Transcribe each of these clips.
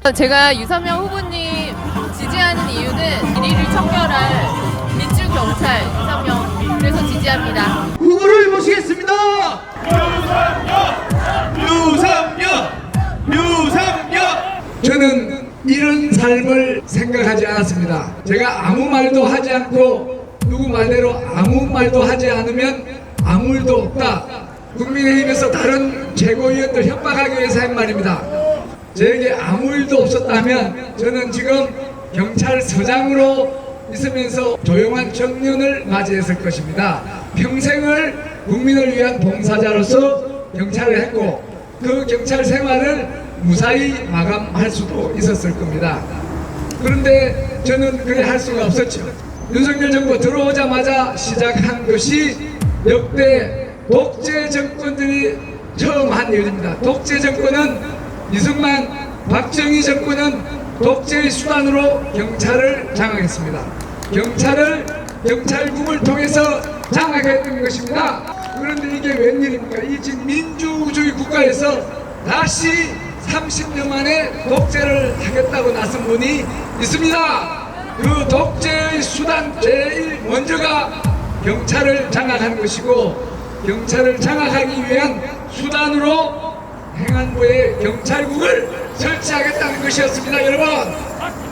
제가 유선명 후보님 지지하는 이유는 비리를 청결할 민주경찰 유선명, 그래서 지지합니다. 후보를 모시겠습니다. 유상열. 저는 이런 삶을 생각하지 않았습니다. 제가 아무 말도 하지 않고 누구 말대로 아무 말도 하지 않으면 아무 일도 없다. 국민의힘에서 다른 최고위원들 협박하기 위해서 한 말입니다. 저에게 아무 일도 없었다면 저는 지금 경찰서장으로 있으면서 조용한 정년을 맞이했을 것입니다. 평생을 국민을 위한 봉사자로서 경찰을 했고 그 경찰 생활을 무사히 마감할 수도 있었을 겁니다. 그런데 저는 그래 할 수가 없었죠. 윤석열 정부 들어오자마자 시작한 것이 역대 독재 정권들이 처음 한 일입니다. 독재 정권은 이승만, 박정희 정권은 독재의 수단으로 경찰을 장악했습니다. 경찰국을 통해서 장악했던 것입니다. 그런데 이게 웬일입니까? 이 지금 민주주의 국가에서 다시 30년 만에 독재를 하겠다고 나선 분이 있습니다. 그 독재의 수단 제일 먼저가 경찰을 장악한 것이고, 경찰을 장악하기 위한 수단으로 행안부에 경찰국을 설치하겠다는 것이었습니다. 여러분,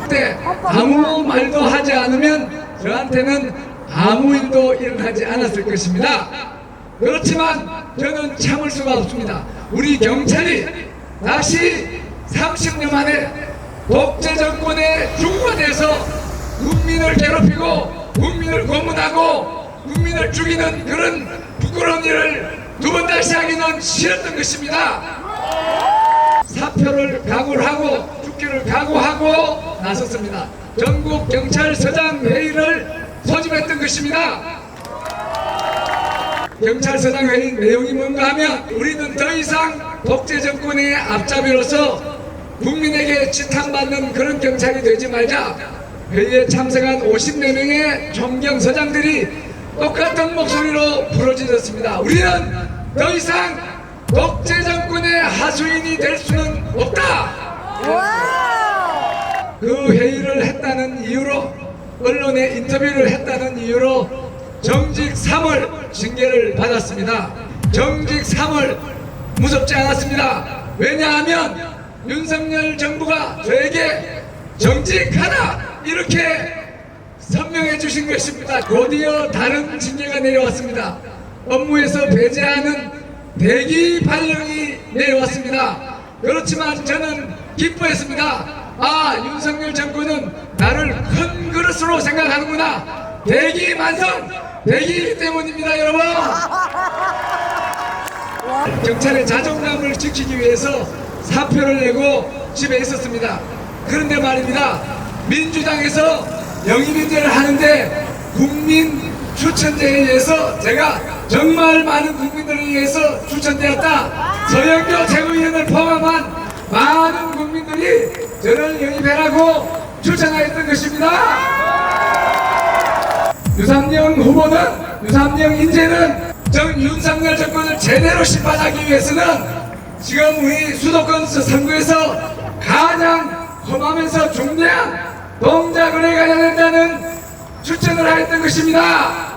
그때 아무 말도 하지 않으면 저한테는 아무 일도 일어나지 않았을 것입니다. 그렇지만 저는 참을 수가 없습니다. 우리 경찰이 다시 30년 만에 독재 정권의 중구가 돼서 국민을 괴롭히고 국민을 고문하고 국민을 죽이는 그런 부끄러운 일을 두 번 다시 하기는 싫었던 것입니다. 사표를 각오를 하고 죽기를 각오하고 나섰습니다. 전국 경찰서장 회의를 소집했던 것입니다. 경찰서장 회의 내용이 뭔가 하면 우리는 더 이상 독재 정권의 앞잡이로서 국민에게 지탄받는 그런 경찰이 되지 말자. 회의에 참석한 54명의 총경서장들이 똑같은 목소리로 부르짖었습니다. 우리는 더 이상 독재 정권의 하수인이 될 수는 없다. 그 회의를 했다는 이유로, 언론에 인터뷰를 했다는 이유로 정직 3월 징계를 받았습니다. 정직 3월 무섭지 않았습니다. 왜냐하면 윤석열 정부가 저에게 정직하다 이렇게 선명해 주신 것입니다. 곧이어 다른 징계가 내려왔습니다. 업무에서 배제하는 대기 발령이 내려왔습니다. 그렇지만 저는 기뻐했습니다. 아, 윤석열 정권은 나를 큰 그릇으로 생각하는구나. 대기만성, 대기이기 때문입니다, 여러분. 경찰의 자존감을 지키기 위해서 사표를 내고 집에 있었습니다. 그런데 말입니다, 민주당에서 영입인재를 하는데 국민 추천제에 의해서 제가 정말 많은 국민들에 의해서 추천되었다. 서영교 최고위원을 포함한 많은 국민들이 저를 영입해라고 추천하였던 것입니다. 유상열 후보는, 유상열 인재는 윤석열 정권을 제대로 심판하기 위해서는 지금 우리 수도권 선거에서 가장 험하면서 중대한 동작을 해가야 된다는 추천을 하였던 것입니다.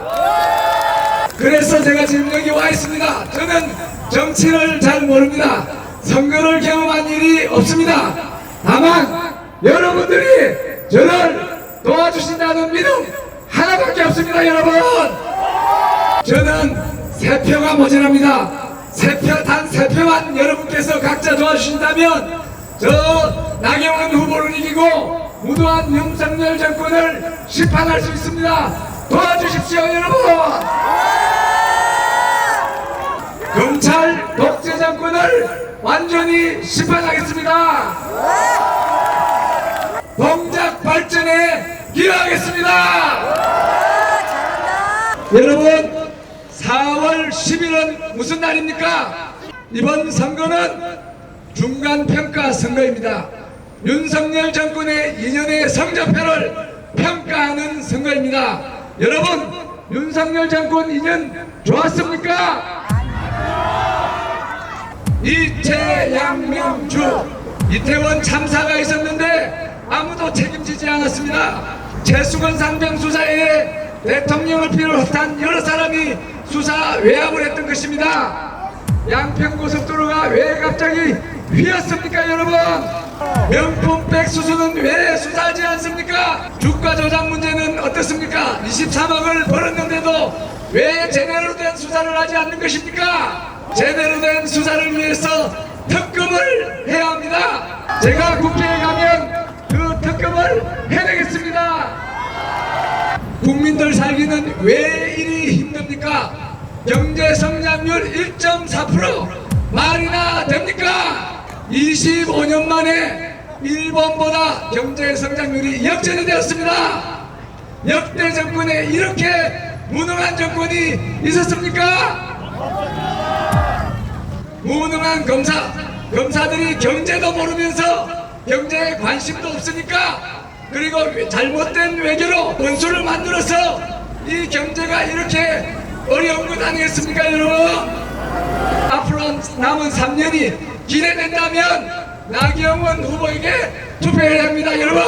그래서 제가 지금 여기 와 있습니다. 저는 정치를 잘 모릅니다. 선거를 경험한 일이 없습니다. 다만 여러분들이 저를 도와주신다는 믿음 하나밖에 없습니다. 여러분, 저는 3표가 모자랍니다. 단 3표만 여러분께서 각자 도와주신다면 저 나경원 후보를 이기고 무도한 윤석열 정권을 심판할 수 있습니다. 도와주십시오, 여러분. 검찰 독재 정권을 완전히 심판하겠습니다. 동작 발전에 기여하겠습니다. 여러분, 4월 10일은 무슨 날입니까? 이번 선거는 중간평가 선거입니다. 윤석열 정권의 2년의 성적표를 평가하는 선거입니다. 여러분, 윤석열 정권 2년 좋았습니까? 이채, 양명주, 이태원 참사가 있었는데 아무도 책임지지 않았습니다. 최수건 상병 수사에 대통령을 비롯한 여러 사람이 수사 외압을 했던 것입니다. 양평고속도로가 왜 갑자기 휘었습니까, 여러분? 명품백 수수는 왜 수사하지 않습니까? 주가 조작 문제는 어떻습니까? 23억을 벌었는데도 왜 제대로 된 수사를 하지 않는 것입니까? 제대로 된 수사를 위해서 특검을 해야 합니다. 제가 국회에 가면 그 특검을 해내겠습니다. 국민들 살기는 왜 이리 힘듭니까? 경제 성장률 1.4% 말이나 됩니까? 25년 만에 일본보다 경제 성장률이 역전이 되었습니다. 역대 정권에 이렇게 무능한 정권이 있었습니까? 무능한 검사들이 경제도 모르면서 경제에 관심도 없으니까, 그리고 잘못된 외교로 원수를 만들어서 이 경제가 이렇게 어려운 것 아니겠습니까, 여러분? 앞으로 남은 3년이 기대된다면 나경원 후보에게 투표해야 합니다, 여러분.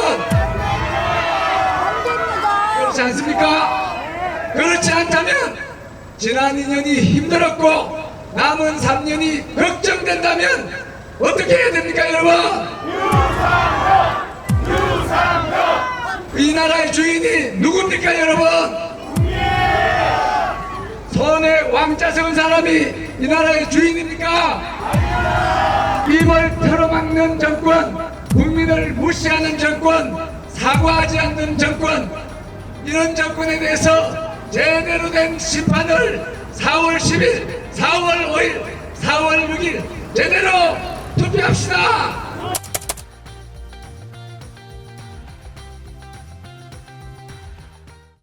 그렇지 않습니까? 그렇지 않다면 지난 2년이 힘들었고 남은 3년이 걱정된다면 어떻게 해야 됩니까, 여러분? 이 나라의 주인이 누굽니까, 여러분? 손에 왕자 세운 사람이 이 나라의 주인입니까? 입을 털어막는 정권, 국민을 무시하는 정권, 사과하지 않는 정권, 이런 정권에 대해서 제대로 된 심판을 4월 10일, 4월 5일, 4월 6일 제대로 투표합시다.